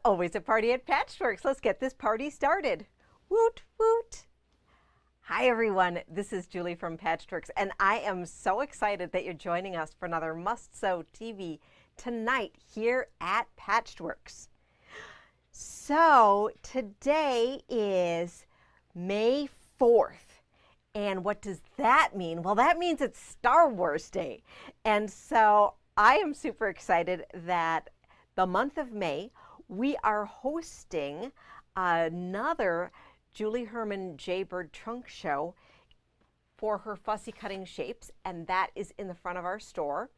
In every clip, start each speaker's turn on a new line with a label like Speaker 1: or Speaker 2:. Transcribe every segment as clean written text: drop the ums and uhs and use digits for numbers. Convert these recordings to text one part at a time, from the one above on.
Speaker 1: always a party at Patchworks. Let's get this party started. Woot, woot. Hi, everyone. This is Julie from Patchworks, and I am so excited that you're joining us for another Must Sew TV tonight here at Patchworks. So today is May 4th. And what does that mean? Well, that means it's Star Wars Day. And so I am super excited that the month of May, we are hosting another Julie Herman Jaybird Trunk Show for her fussy cutting shapes, and that is in the front of our store.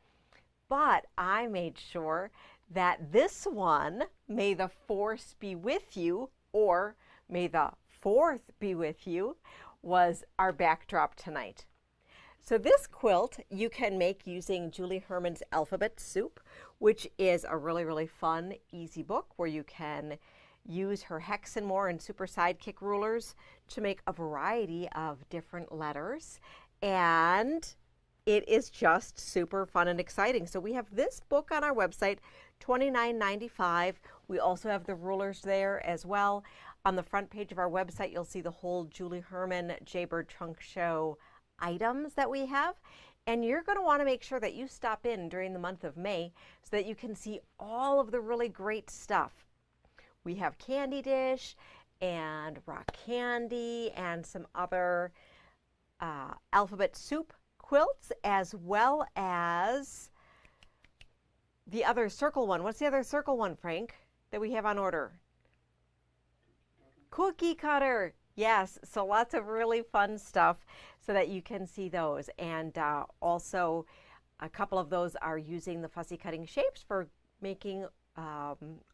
Speaker 1: But I made sure that this one, May the Force be with you, or May the Fourth be with you, was our backdrop tonight. So this quilt you can make using Julie Herman's Alphabet Soup, which is a really, really fun, easy book where you can use her Hex and More and Super Sidekick rulers to make a variety of different letters. And it is just super fun and exciting. So we have this book on our website, $29.95. We also have the rulers there as well. On the front page of our website, you'll see the whole Julie Herman Jaybird Trunk Show items that we have. And you're going to want to make sure that you stop in during the month of May so that you can see all of the really great stuff. We have Candy Dish and Rock Candy and some other Alphabet Soup quilts, as well as the other circle one. What's the other circle one, Frank, that we have on order? Cookie Cutter. Yes, so lots of really fun stuff so that you can see those. And also a couple of those are using the fussy cutting shapes for making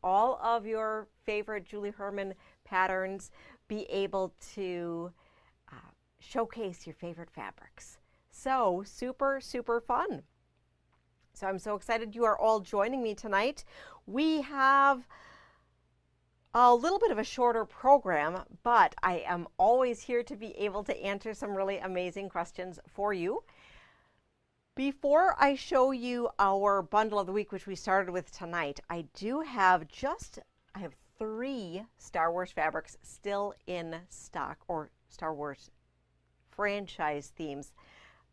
Speaker 1: all of your favorite Julie Herman patterns be able to showcase your favorite fabrics. So super, super fun. So I'm so excited you are all joining me tonight. We have a little bit of a shorter program, but I am always here to be able to answer some really amazing questions for you. Before I show you our bundle of the week, which we started with tonight, I have 3 Star Wars fabrics still in stock, or Star Wars franchise themes.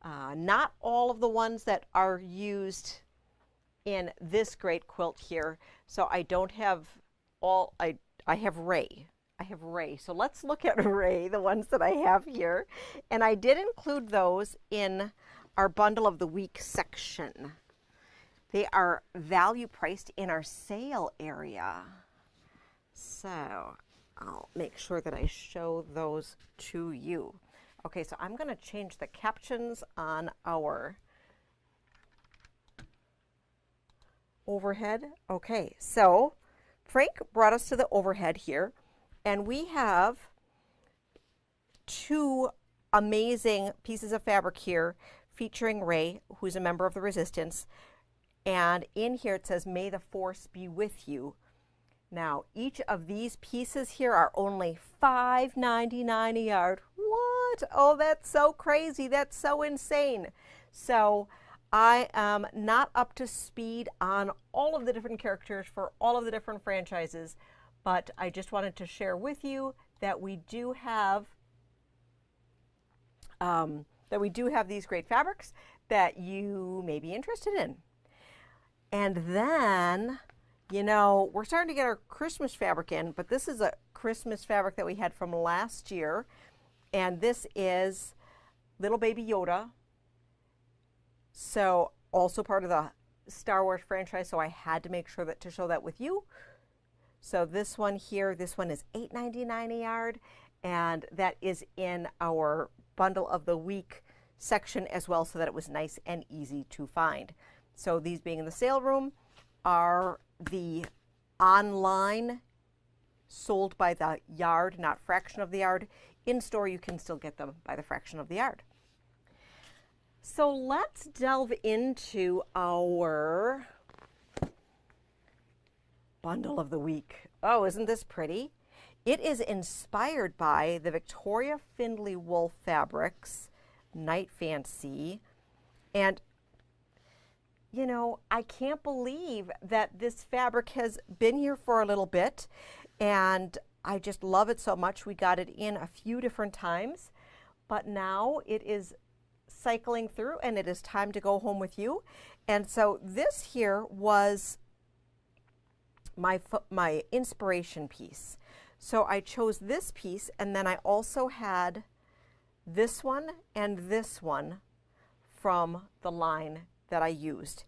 Speaker 1: Not all of the ones that are used in this great quilt here. So I don't have all, I have Ray. So let's look at Ray, the ones that I have here. And I did include those in our bundle of the week section. They are value priced in our sale area. So I'll make sure that I show those to you. Okay, so I'm going to change the captions on our overhead. Okay, so Frank brought us to the overhead here, and we have 2 amazing pieces of fabric here featuring Ray, who's a member of the Resistance. And in here it says, "May the Force be with you." Now, each of these pieces here are only $5.99 a yard. What? Oh, that's so crazy. That's so insane. So I am not up to speed on all of the different characters for all of the different franchises, but I just wanted to share with you that we do have these great fabrics that you may be interested in. And then, you know, we're starting to get our Christmas fabric in, but this is a Christmas fabric that we had from last year, and this is Little Baby Yoda. So also part of the Star Wars franchise, so I had to make sure to show that with you. So this one here, this one is $8.99 a yard, and that is in our bundle of the week section as well, so that it was nice and easy to find. So these being in the sale room are the online sold by the yard, not fraction of the yard. In store you can still get them by the fraction of the yard. So let's delve into our bundle of the week. Oh, isn't this pretty? It is inspired by the Victoria Findlay Wool Fabrics Night Fancy. And you know, I can't believe that this fabric has been here for a little bit, and I just love it so much. We got it in a few different times, but now it is cycling through and it is time to go home with you. And so this here was my inspiration piece. So I chose this piece, and then I also had this one and this one from the line that I used.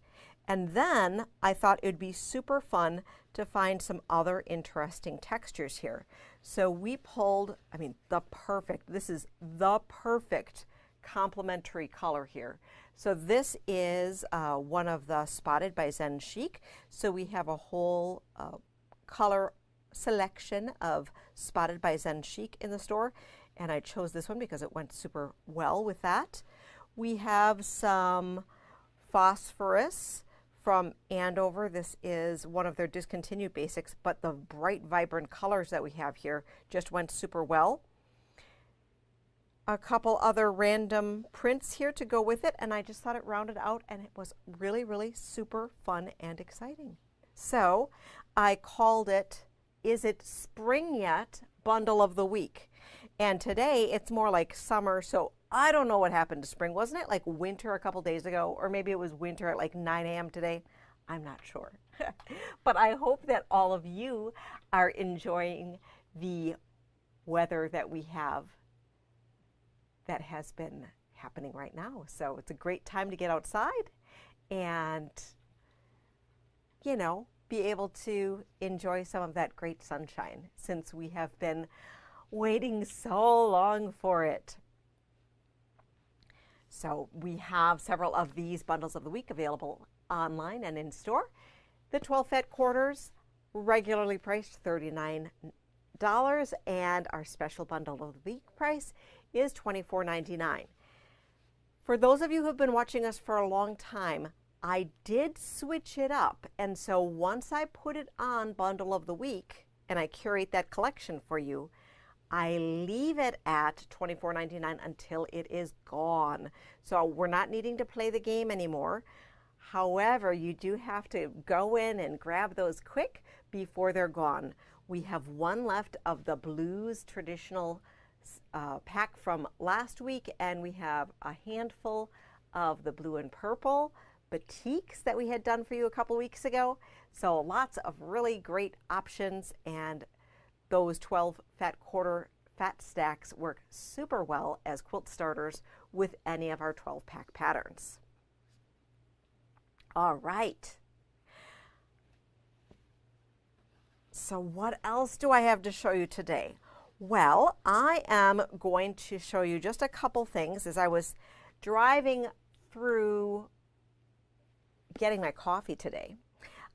Speaker 1: And then I thought it would be super fun to find some other interesting textures here. So we pulled, I mean, this is the perfect complementary color here. So this is one of the Spotted by Zen Chic. So we have a whole color selection of Spotted by Zen Chic in the store, and I chose this one because it went super well with that. We have some Phosphorus from Andover. This is one of their discontinued basics, but the bright, vibrant colors that we have here just went super well. A couple other random prints here to go with it, and I just thought it rounded out, and it was really, really super fun and exciting. So I called it, Is It Spring Yet? Bundle of the Week. And today it's more like summer, so I don't know what happened to spring. Wasn't it like winter a couple days ago? Or maybe it was winter at like 9 a.m. today. I'm not sure. But I hope that all of you are enjoying the weather that we have that has been happening right now. So it's a great time to get outside and, you know, be able to enjoy some of that great sunshine since we have been waiting so long for it. So we have several of these bundles of the week available online and in store. The 12 fat quarters, regularly priced $39, and our special bundle of the week price is $24.99. For those of you who have been watching us for a long time, I did switch it up, and so once I put it on bundle of the week and I curate that collection for you, I leave it at $24.99 until it is gone. So we're not needing to play the game anymore. However, you do have to go in and grab those quick before they're gone. We have one left of the blues traditional pack from last week, and we have a handful of the blue and purple batiks that we had done for you a couple weeks ago. So lots of really great options, and those 12 fat quarter fat stacks work super well as quilt starters with any of our 12 pack patterns. All right. So what else do I have to show you today? Well, I am going to show you just a couple things. As I was driving through getting my coffee today,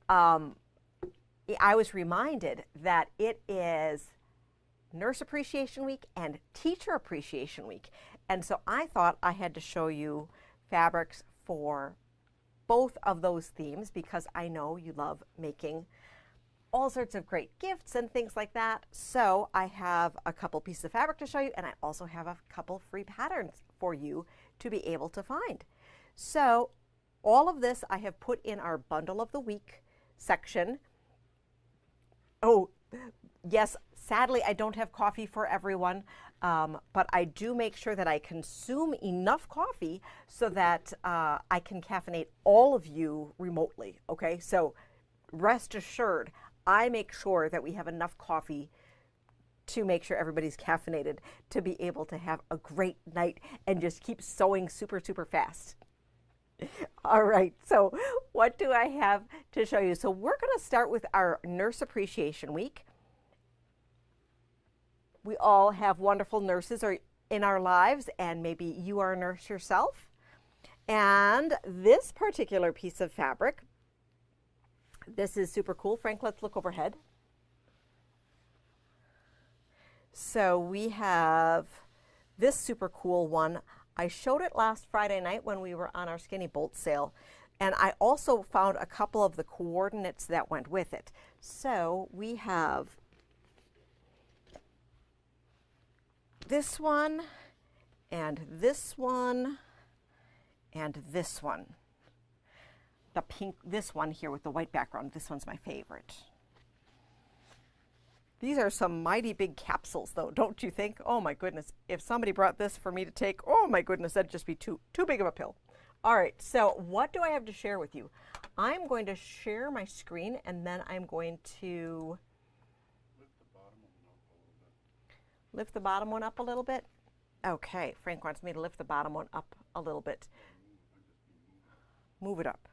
Speaker 1: I was reminded that it is Nurse Appreciation Week and Teacher Appreciation Week. And so I thought I had to show you fabrics for both of those themes because I know you love making all sorts of great gifts and things like that. So I have a couple pieces of fabric to show you, and I also have a couple free patterns for you to be able to find. So all of this I have put in our bundle of the week section. Oh, yes, sadly I don't have coffee for everyone, but I do make sure that I consume enough coffee so that I can caffeinate all of you remotely, okay? So rest assured, I make sure that we have enough coffee to make sure everybody's caffeinated to be able to have a great night and just keep sewing super, super fast. All right, so what do I have to show you? So we're going to start with our Nurse Appreciation Week. We all have wonderful nurses in our lives, and maybe you are a nurse yourself. And this particular piece of fabric, this is super cool. Frank, let's look overhead. So we have this super cool one. I showed it last Friday night when we were on our Skinny Bolt sale, and I also found a couple of the coordinates that went with it. So we have this one, and this one, and this one. the pink, this one here with the white background. This one's my favorite. These are some mighty big capsules though, don't you think? Oh my goodness, if somebody brought this for me to take, oh my goodness, that'd just be too big of a pill. All right, so what do I have to share with you? I'm going to share my screen and then I'm going to lift the bottom one up a little bit. Okay, Frank wants me to lift the bottom one up a little bit. Move it up.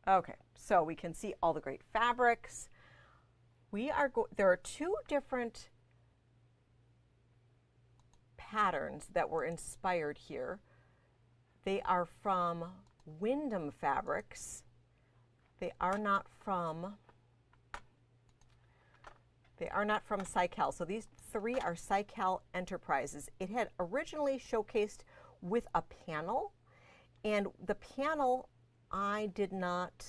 Speaker 1: Okay, so we can see all the great fabrics. There are two different patterns that were inspired here. They are from Windham Fabrics. They are not from Cycal. So these three are Cycal Enterprises. It had originally showcased with a panel, and the panel I did not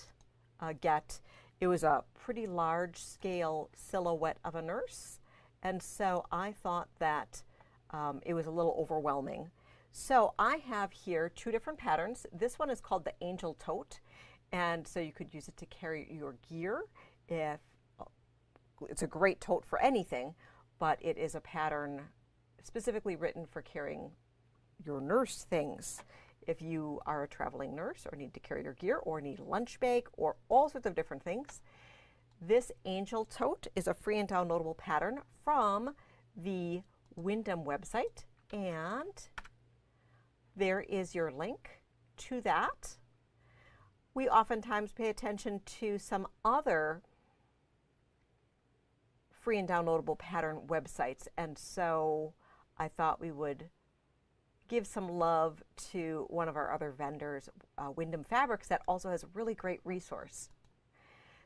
Speaker 1: get. It was a pretty large scale silhouette of a nurse, and so I thought that it was a little overwhelming. So I have here two different patterns. This one is called the Angel Tote, and so you could use it to carry your gear. If it's a great tote for anything, but it is a pattern specifically written for carrying your nurse things. If you are a traveling nurse or need to carry your gear or need a lunch bag or all sorts of different things, this Angel Tote is a free and downloadable pattern from the Windham website, and there is your link to that. We oftentimes pay attention to some other free and downloadable pattern websites, and so I thought we would give some love to one of our other vendors, Windham Fabrics, that also has a really great resource.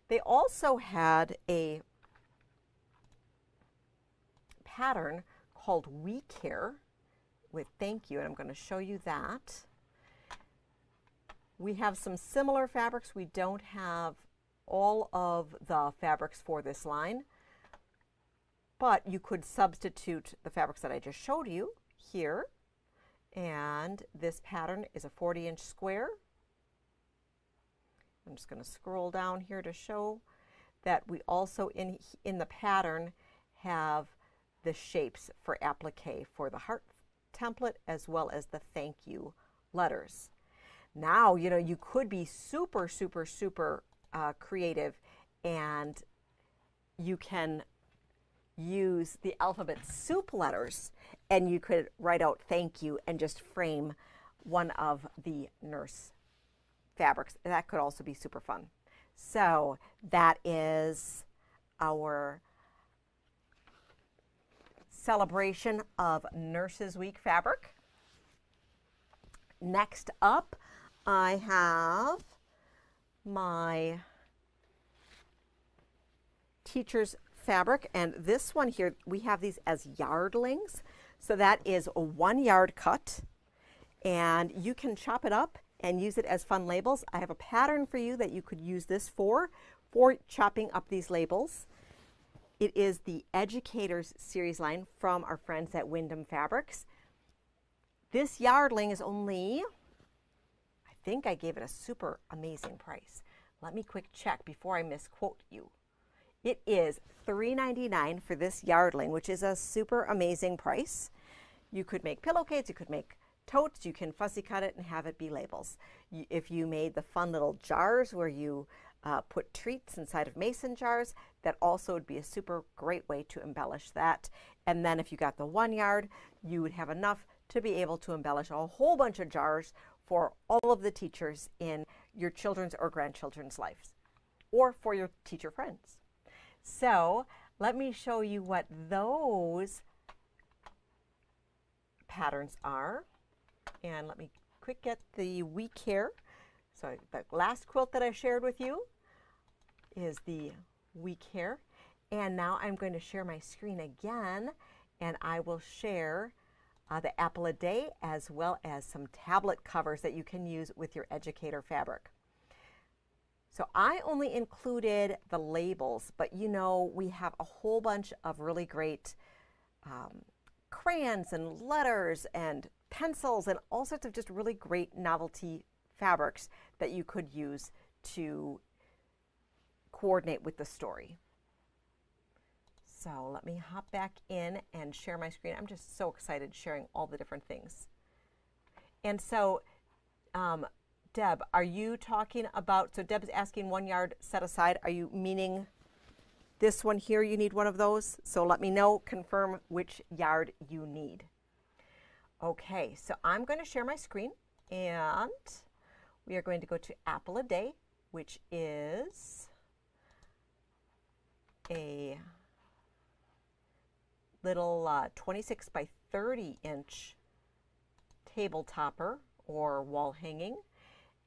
Speaker 1: They also had a pattern called We Care with Thank You, and I'm going to show you that. We have some similar fabrics. We don't have all of the fabrics for this line, but you could substitute the fabrics that I just showed you here. And this pattern is a 40-inch square. I'm just going to scroll down here to show that we also in the pattern have the shapes for applique for the heart template as well as the thank you letters. Now, you know, you could be super creative, and you can use the alphabet soup letters, and you could write out thank you and just frame one of the nurse fabrics. That could also be super fun. So that is our celebration of Nurses Week fabric. Next up, I have my teacher's fabric, and this one here, we have these as yardlings. So that is a 1 yard cut, and you can chop it up and use it as fun labels. I have a pattern for you that you could use this for chopping up these labels. It is the Educators series line from our friends at Windham Fabrics. This yardling is only, I think I gave it a super amazing price. Let me quick check before I misquote you. It is $3.99 for this yardling, which is a super amazing price. You could make pillowcases, you could make totes, you can fussy cut it and have it be labels. If you made the fun little jars where you put treats inside of mason jars, that also would be a super great way to embellish that. And then if you got the 1 yard, you would have enough to be able to embellish a whole bunch of jars for all of the teachers in your children's or grandchildren's lives, or for your teacher friends. So let me show you what those patterns are. And let me quick get the We Care. So the last quilt that I shared with you is the We Care. And now I'm going to share my screen again, and I will share the Apple a Day as well as some tablet covers that you can use with your educator fabric. So I only included the labels, but you know, we have a whole bunch of really great crayons and letters and pencils and all sorts of just really great novelty fabrics that you could use to coordinate with the story. So let me hop back in and share my screen. I'm just so excited sharing all the different things. And so, Deb, are you talking about, so Deb's asking 1 yard set aside. Are you meaning this one here, you need one of those? So let me know, confirm which yard you need. Okay, so I'm going to share my screen, and we are going to go to Apple a Day, which is a little 26 by 30 inch table topper or wall hanging.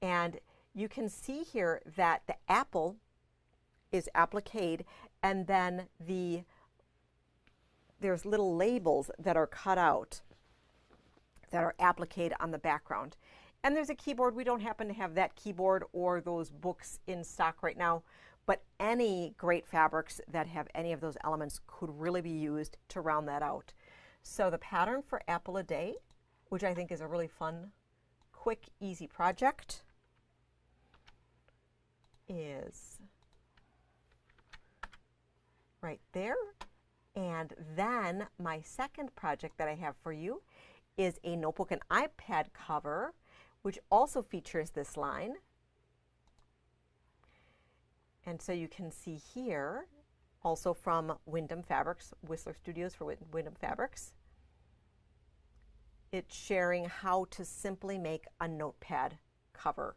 Speaker 1: And you can see here that the apple is appliqued, and then there's little labels that are cut out that are appliqued on the background. And there's a keyboard. We don't happen to have that keyboard or those books in stock right now, but any great fabrics that have any of those elements could really be used to round that out. So the pattern for Apple a Day, which I think is a really fun, quick, easy project, is right there. And then my second project that I have for you is a notebook and iPad cover, which also features this line. And so you can see here, also from Windham Fabrics, Whistler Studios for Windham Fabrics, it's sharing how to simply make a notepad cover.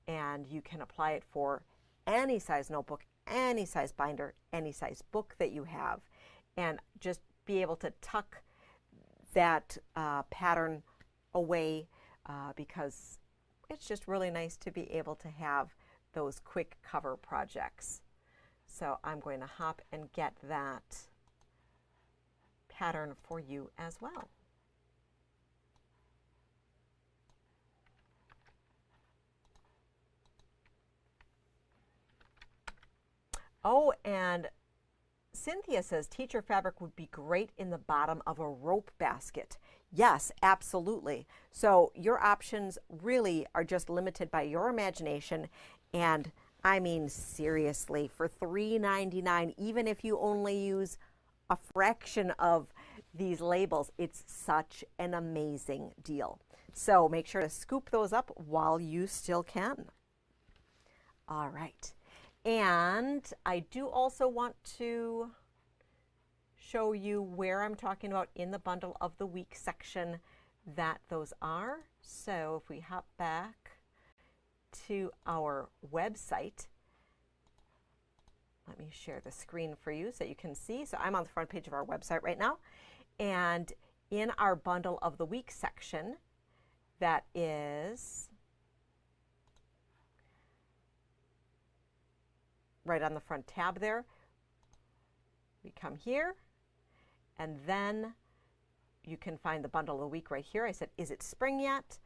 Speaker 1: And you can apply it for any size notebook, any size binder, any size book that you have, and just be able to tuck that pattern away because it's just really nice to be able to have those quick cover projects. So I'm going to hop and get that pattern for you as well. Oh, and Cynthia says teacher fabric would be great in the bottom of a rope basket. Yes, absolutely. So your options really are just limited by your imagination. And I mean, seriously, for $3.99, even if you only use a fraction of these labels, it's such an amazing deal. So make sure to scoop those up while you still can. All right. And I do also want to show you where I'm talking about in the bundle of the week section that those are. So if we hop back to our website, let me share the screen for you so you can see. So I'm on the front page of our website right now. And in our bundle of the week section, that is right on the front tab there. We come here, and then you can find the bundle of the week right here. I said, is it spring yet?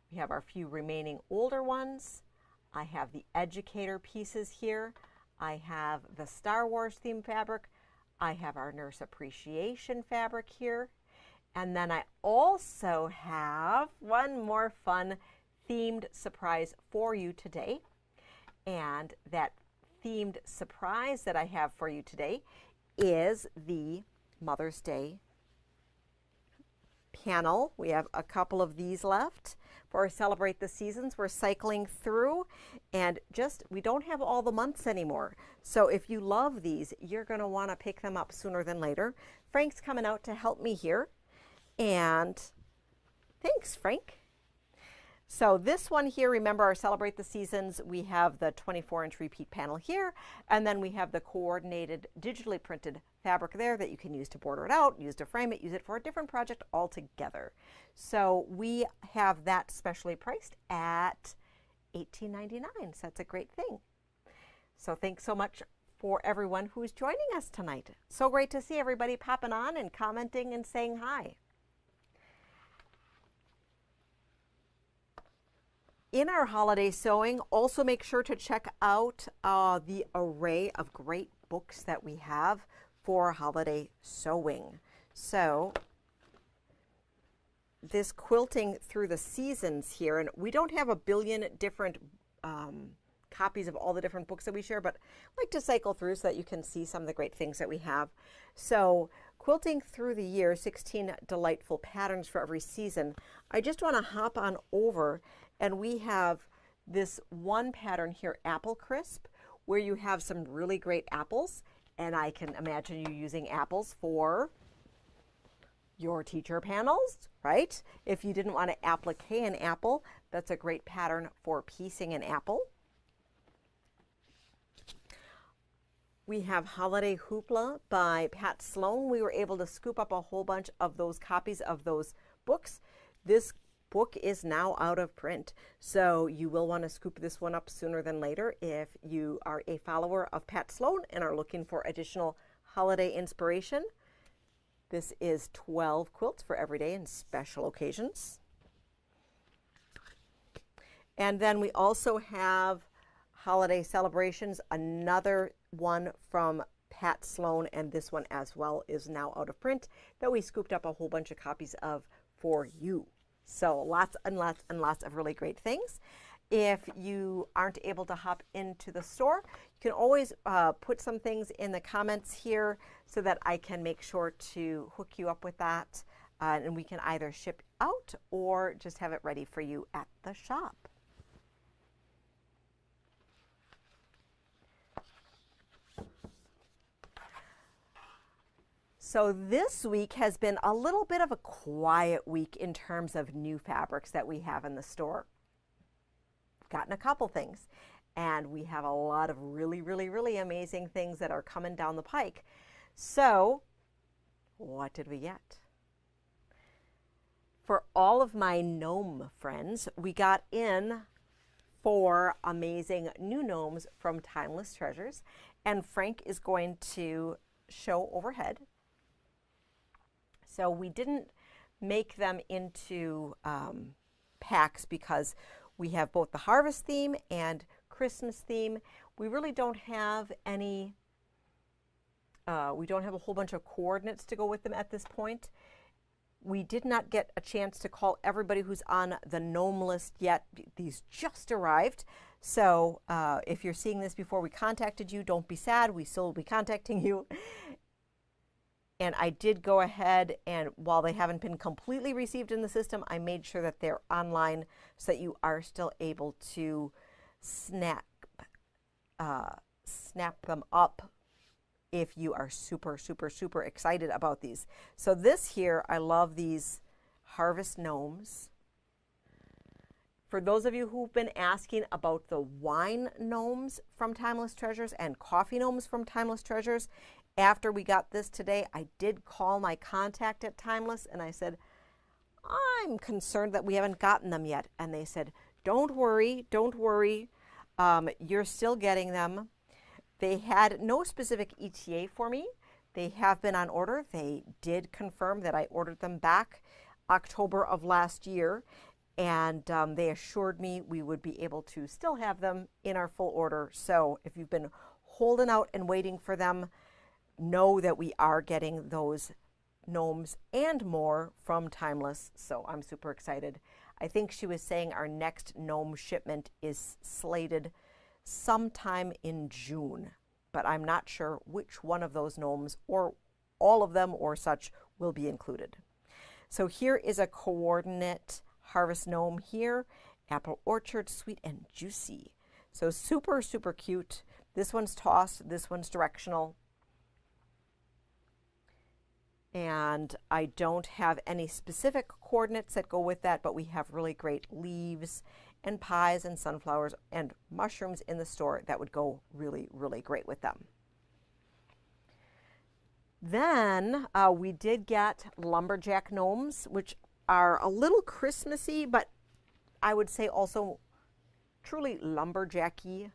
Speaker 1: We have our few remaining older ones. I have the educator pieces here. I have the Star Wars theme fabric. I have our nurse appreciation fabric here. And then I also have one more fun themed surprise for you today. And that themed surprise that I have for you today is the Mother's Day panel. We have a couple of these left for Celebrate the Seasons. We're cycling through, and we don't have all the months anymore. So if you love these, you're going to want to pick them up sooner than later. Frank's coming out to help me here, and thanks, Frank. So this one here, remember our Celebrate the Seasons, we have the 24-inch repeat panel here, and then we have the coordinated digitally printed fabric there that you can use to border it out, use to frame it, use it for a different project altogether. So we have that specially priced at $18.99, so that's a great thing. So thanks so much for everyone who's joining us tonight. So great to see everybody popping on and commenting and saying hi. In our holiday sewing, also make sure to check out the array of great books that we have for holiday sewing. So this quilting through the seasons here, and we don't have a billion different copies of all the different books that we share, but I like to cycle through so that you can see some of the great things that we have. So Quilting Through the Year, 16 Delightful Patterns for Every Season. I just want to hop on over, and we have this one pattern here, Apple Crisp, where you have some really great apples, and I can imagine you using apples for your teacher panels, right? If you didn't want to applique an apple, that's a great pattern for piecing an apple. We have Holiday Hoopla by Pat Sloan. We were able to scoop up a whole bunch of those copies of those books. This book is now out of print, so you will want to scoop this one up sooner than later if you are a follower of Pat Sloan and are looking for additional holiday inspiration. This is 12 quilts for everyday and special occasions. And then we also have Holiday Celebrations, another one from Pat Sloan, and this one as well is now out of print that we scooped up a whole bunch of copies of for you. So lots and lots and lots of really great things. If you aren't able to hop into the store, you can always put some things in the comments here so that I can make sure to hook you up with that, and we can either ship out or just have it ready for you at the shop. So this week has been a little bit of a quiet week in terms of new fabrics that we have in the store. We've gotten a couple things, and we have a lot of really, really, really amazing things that are coming down the pike. So what did we get? For all of my gnome friends, we got in 4 amazing new gnomes from Timeless Treasures, and Frank is going to show overhead. So we didn't make them into packs because we have both the harvest theme and Christmas theme. We really don't have any, we don't have a whole bunch of coordinates to go with them at this point. We did not get a chance to call everybody who's on the gnome list yet. These just arrived. So if you're seeing this before we contacted you, don't be sad. We still will be contacting you. And I did go ahead, and while they haven't been completely received in the system, I made sure that they're online so that you are still able to snap them up if you are super, super, super excited about these. So this here, I love these harvest gnomes. For those of you who've been asking about the wine gnomes from Timeless Treasures and coffee gnomes from Timeless Treasures, after we got this today, I did call my contact at Timeless and I said, I'm concerned that we haven't gotten them yet. And they said, don't worry, don't worry. You're still getting them. They had no specific ETA for me. They have been on order. They did confirm that I ordered them back October of last year. And they assured me we would be able to still have them in our full order. So if you've been holding out and waiting for them, know that we are getting those gnomes and more from Timeless. So I'm super excited. I think she was saying our next gnome shipment is slated sometime in June, but I'm not sure which one of those gnomes or all of them or such will be included. So here is a coordinate harvest gnome here, Apple Orchard, sweet and juicy. So super, super cute. This one's tossed, this one's directional. And I don't have any specific coordinates that go with that, but we have really great leaves and pies and sunflowers and mushrooms in the store that would go really, really great with them. Then we did get lumberjack gnomes, which are a little Christmassy, but I would say also truly lumberjacky.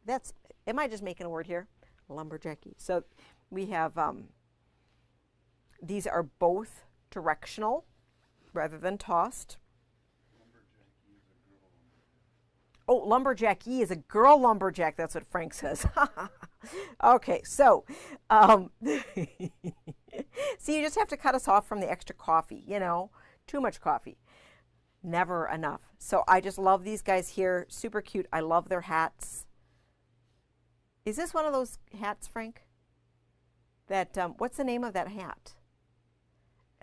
Speaker 1: That's, am I just making a word here? Lumberjacky. So we have, these are both directional rather than tossed. Oh, lumberjacky is a girl lumberjack. That's what Frank says. Okay, so see, you just have to cut us off from the extra coffee, you know, too much coffee. Never enough. So I just love these guys here. Super cute. I love their hats. Is this one of those hats, Frank? That, what's the name of that hat?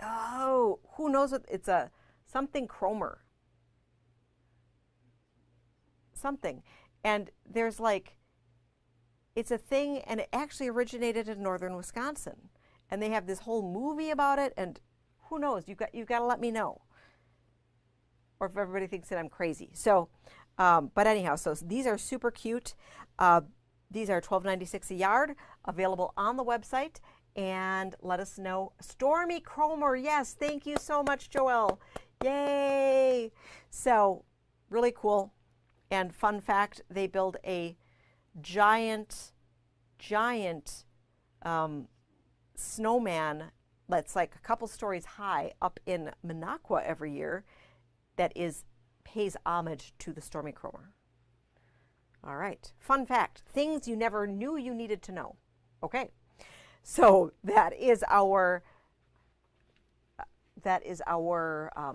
Speaker 1: Oh, who knows what, it's a something Cromer. Something. And there's like, it's a thing, and it actually originated in northern Wisconsin. And they have this whole movie about it, and who knows? You've got to let me know. Or if everybody thinks that I'm crazy. So, but anyhow, so these are super cute. These are $12.96 a yard, available on the website. And let us know. Stormy Cromer, yes, thank you so much, Joelle. Yay! So, really cool. And fun fact, they build a giant snowman that's like a couple stories high up in Minocqua every year that pays homage to the Stormy Cromer. All right, fun fact, things you never knew you needed to know. Okay, so that is our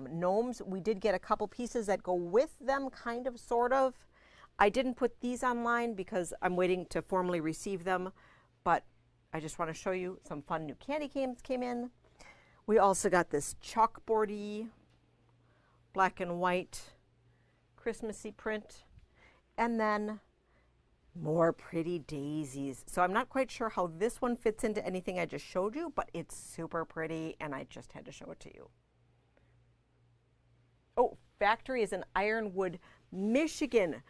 Speaker 1: gnomes. We did get a couple pieces that go with them, kind of, sort of. I didn't put these online because I'm waiting to formally receive them, but I just want to show you some fun new candy canes came in. We also got this chalkboardy, black and white, Christmassy print, and then more pretty daisies. So I'm not quite sure how this one fits into anything I just showed you, but it's super pretty, and I just had to show it to you. Oh, factory is in Ironwood, Michigan.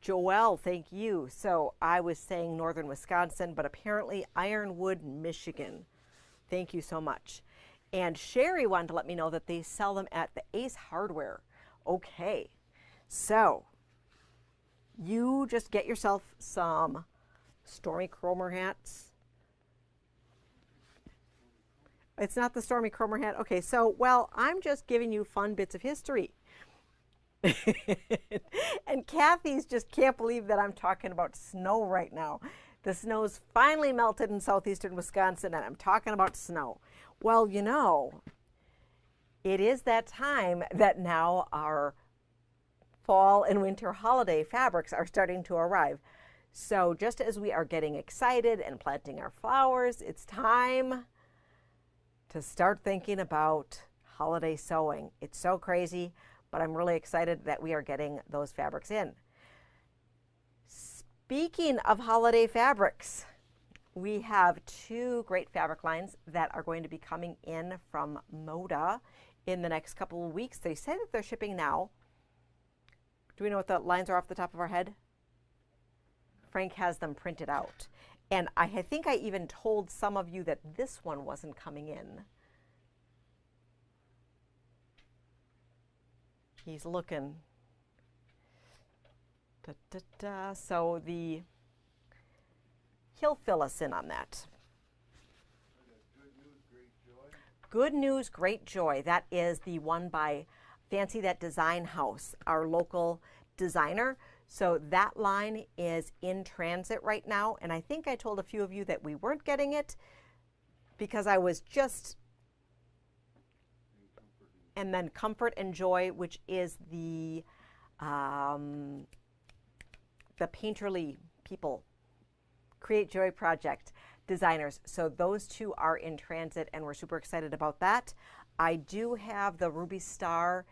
Speaker 1: Joelle, thank you. So I was saying northern Wisconsin, but apparently Ironwood, Michigan. Thank you so much. And Sherry wanted to let me know that they sell them at the Ace Hardware. Okay, so you just get yourself some Stormy Cromer hats. It's not the Stormy Cromer hat. Okay, so, well, I'm just giving you fun bits of history. And Kathy's just can't believe that I'm talking about snow right now. The snow's finally melted in southeastern Wisconsin, and I'm talking about snow. Well, you know, it is that time that now our fall and winter holiday fabrics are starting to arrive. So just as we are getting excited and planting our flowers, it's time to start thinking about holiday sewing. It's so crazy, but I'm really excited that we are getting those fabrics in. Speaking of holiday fabrics, we have two great fabric lines that are going to be coming in from Moda in the next couple of weeks. They say that they're shipping now. Do we know what the lines are off the top of our head? Frank has them printed out. And I think I even told some of you that this one wasn't coming in. He's looking. So he'll fill us in on that. Good News, Great Joy. That is the one by Fancy That Design House, our local designer. So that line is in transit right now. And I think I told a few of you that we weren't getting it because I was just... And then Comfort and Joy, which is the Painterly people, Create Joy Project designers. So those two are in transit, and we're super excited about that. I do have the Ruby Star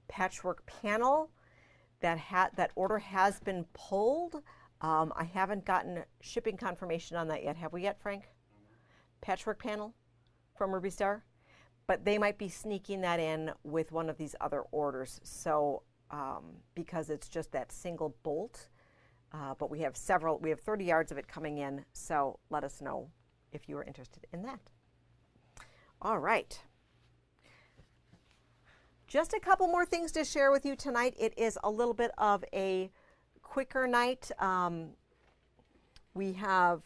Speaker 1: patchwork panel. That order has been pulled. I haven't gotten shipping confirmation on that yet. Have we yet, Frank? Patchwork panel from Ruby Star? But they might be sneaking that in with one of these other orders. So because it's just that single bolt. But we have 30 yards of it coming in. So let us know if you are interested in that. All right. Just a couple more things to share with you tonight. It is a little bit of a quicker night. We have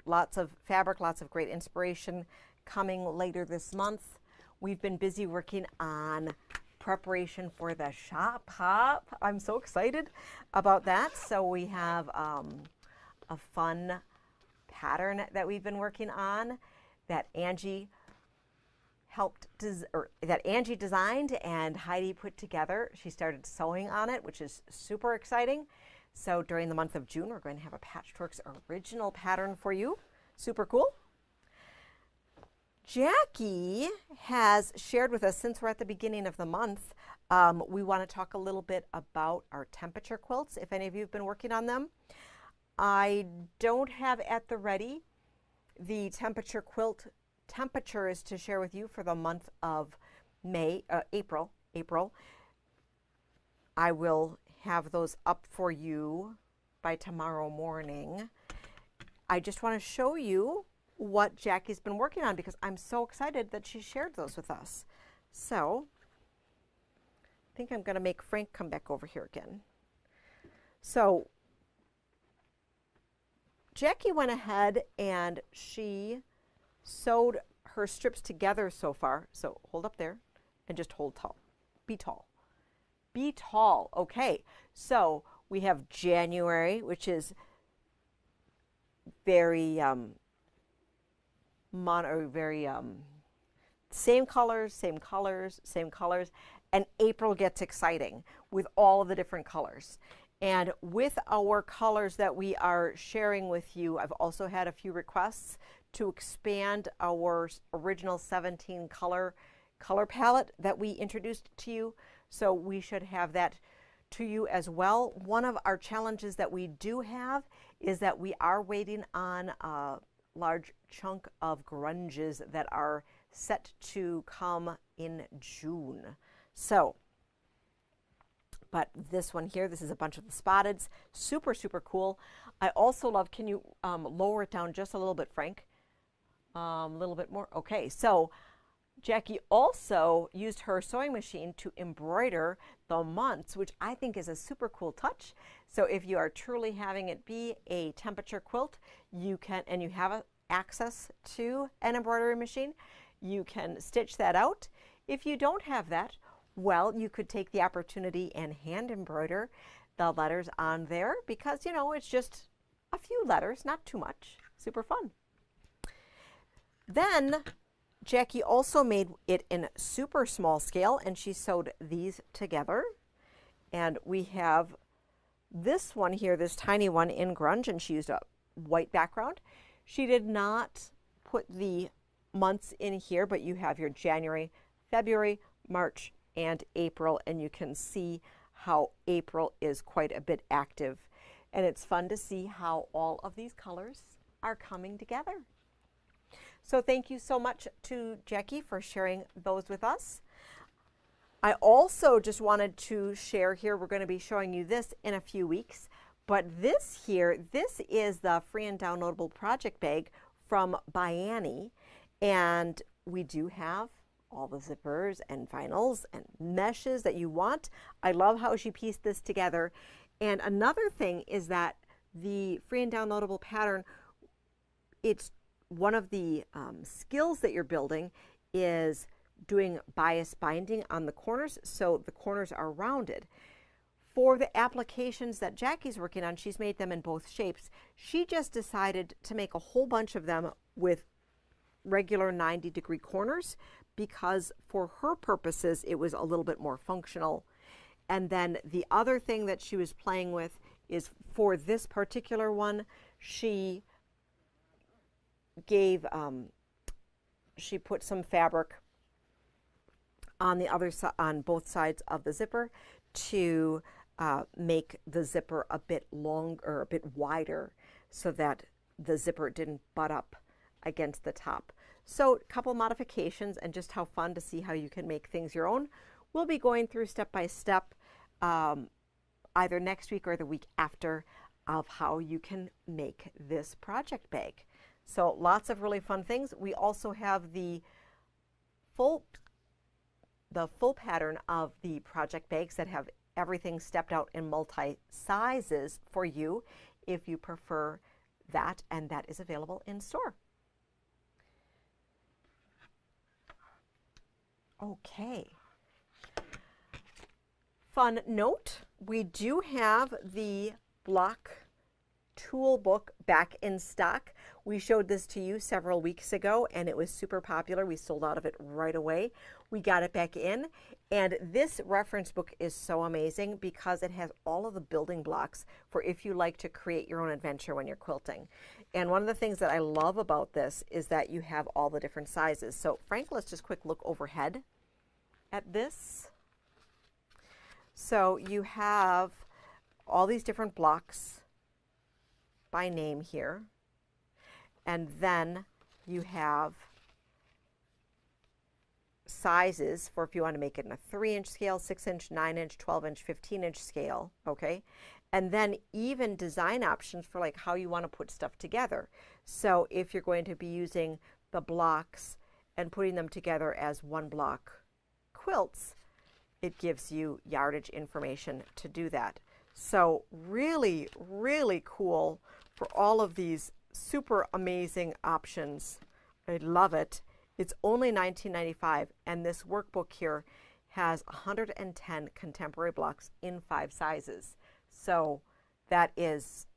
Speaker 1: lots of fabric, lots of great inspiration coming later this month. We've been busy working on preparation for the shop hop. I'm so excited about that. So we have a fun pattern that we've been working on that Angie that Angie designed and Heidi put together. She started sewing on it, which is super exciting. So during the month of June, we're going to have a Patchworks original pattern for you. Super cool. Jackie has shared with us, since we're at the beginning of the month, we want to talk a little bit about our temperature quilts, if any of you have been working on them. I don't have at the ready the temperature quilt temperatures to share with you for the month of April. I will have those up for you by tomorrow morning. I just want to show you what Jackie's been working on because I'm so excited that she shared those with us. So I think I'm going to make Frank come back over here again. So Jackie went ahead and she sewed her strips together so far. So hold up there and just hold tall. Be tall. Be tall. Okay. So we have January, which is very same colors, and April gets exciting with all of the different colors. And with our colors that we are sharing with you, I've also had a few requests to expand our original 17 color palette that we introduced to you. So we should have that to you as well. One of our challenges that we do have is that we are waiting on a large chunk of grunges that are set to come in June. So, but this one here, this is a bunch of the spotteds, super, super cool. I also love, can you lower it down just a little bit, Frank? A little bit more. Okay, so Jackie also used her sewing machine to embroider the months, which I think is a super cool touch. So if you are truly having it be a temperature quilt, you can, and you have access to an embroidery machine, you can stitch that out. If you don't have that, well, you could take the opportunity and hand embroider the letters on there because, you know, it's just a few letters, not too much. Super fun. Then Jackie also made it in super small scale, and she sewed these together. And we have this one here, this tiny one in grunge, and she used a white background. She did not put the months in here, but you have your January, February, March, and April, and you can see how April is quite a bit active. And it's fun to see how all of these colors are coming together. So thank you so much to Jackie for sharing those with us. I also just wanted to share here, we're going to be showing you this in a few weeks, but this here, this is the free and downloadable project bag from Biani, and we do have all the zippers and vinyls and meshes that you want. I love how she pieced this together. And another thing is that the free and downloadable pattern, it's one of the skills that you're building is doing bias binding on the corners, so the corners are rounded. For the applications that Jackie's working on, she's made them in both shapes. She just decided to make a whole bunch of them with regular 90-degree corners because for her purposes it was a little bit more functional. And then the other thing that she was playing with is for this particular one, she gave she put some fabric on the other side, on both sides of the zipper, to make the zipper a bit longer, a bit wider, so that the zipper didn't butt up against the top. So a couple modifications, and just how fun to see how you can make things your own. We'll be going through step by step, either next week or the week after, of how you can make this project bag. So lots of really fun things. We also have the full pattern of the project bags that have everything stepped out in multi-sizes for you if you prefer that, and that is available in store. Okay. Fun note, we do have the block tool book back in stock. We showed this to you several weeks ago and it was super popular. We sold out of it right away. We got it back in, and this reference book is so amazing because it has all of the building blocks for if you like to create your own adventure when you're quilting. And one of the things that I love about this is that you have all the different sizes. So Frank, let's just quick look overhead at this. So you have all these different blocks by name here. And then you have sizes for if you want to make it in a 3-inch scale, 6-inch, 9-inch, 12-inch, 15-inch scale, okay? And then even design options for like how you want to put stuff together. So if you're going to be using the blocks and putting them together as one block quilts, it gives you yardage information to do that. So really, really cool for all of these super amazing options. I love it. It's only $19.95, and this workbook here has 110 contemporary blocks in 5 sizes. So that is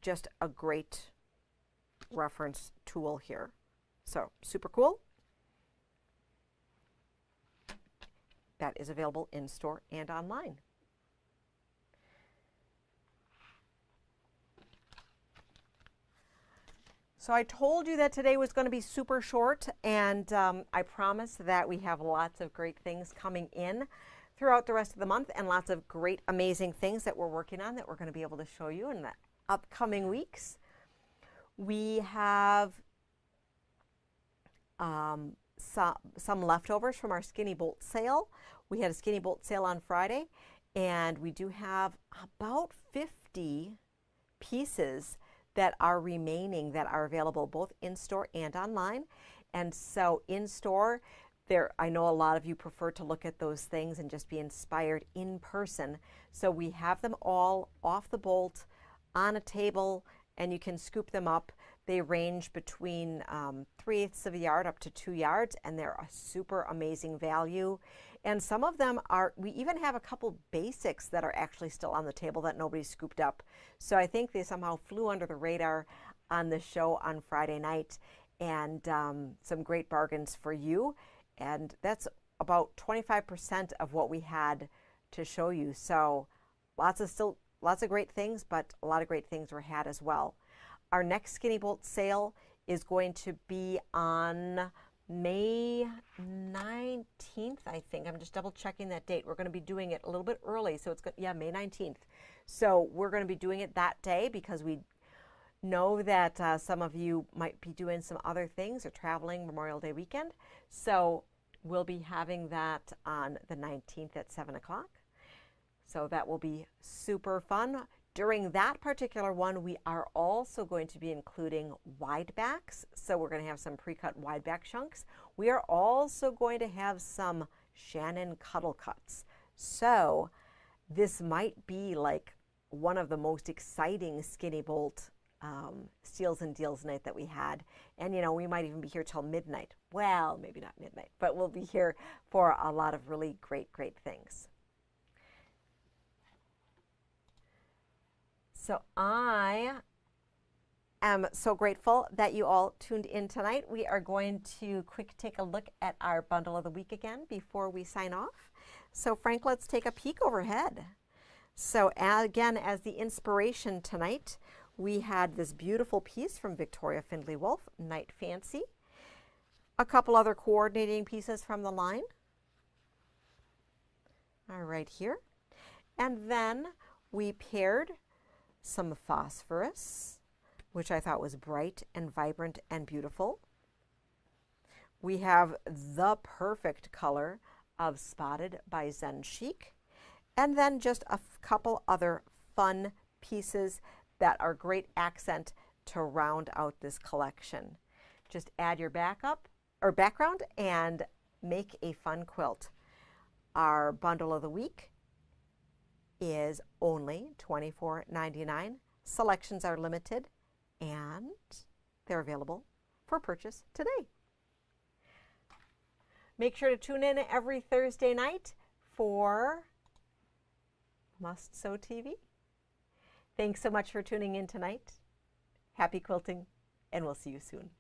Speaker 1: just a great reference tool here. So super cool. That is available in store and online. So I told you that today was going to be super short, and I promise that we have lots of great things coming in throughout the rest of the month, and lots of great, amazing things that we're working on that we're going to be able to show you in the upcoming weeks. We have some leftovers from our Skinny Bolt sale. We had a Skinny Bolt sale on Friday, and we do have about 50 pieces that are remaining that are available both in store and online. And so in store, I know a lot of you prefer to look at those things and just be inspired in person. So we have them all off the bolt on a table, and you can scoop them up. They range between 3/8 of a yard up to 2 yards, and they're a super amazing value. And some of them are, we even have a couple basics that are actually still on the table that nobody scooped up. So I think they somehow flew under the radar on the show on Friday night, and some great bargains for you. And that's about 25% of what we had to show you. So lots of great things, but a lot of great things were had as well. Our next Skinny Bolt sale is going to be on May 19th, I think. I'm just double checking that date. We're going to be doing it a little bit early, so it's good. Yeah, May 19th. So we're going to be doing it that day because we know that some of you might be doing some other things or traveling Memorial Day weekend. So we'll be having that on the 19th at 7 o'clock. So that will be super fun. During that particular one, we are also going to be including wide backs. So we're going to have some pre-cut wide back chunks. We are also going to have some Shannon cuddle cuts. So this might be like one of the most exciting Skinny Bolt steals and deals night that we had. And you know, we might even be here till midnight. Well, maybe not midnight, but we'll be here for a lot of really great things. So I am so grateful that you all tuned in tonight. We are going to quick take a look at our bundle of the week again before we sign off. So Frank, let's take a peek overhead. So again, as the inspiration tonight, we had this beautiful piece from Victoria Findlay Wolf, Night Fancy. A couple other coordinating pieces from the line. All right here. And then we paired some phosphorus, which I thought was bright and vibrant and beautiful. We have the perfect color of Spotted by Zen Chic, and then just a couple other fun pieces that are great accent to round out this collection. Just add your background and make a fun quilt. Our bundle of the week is only $24.99. Selections are limited, and they're available for purchase today. Make sure to tune in every Thursday night for Must Sew TV. Thanks so much for tuning in tonight. Happy quilting. and we'll see you soon.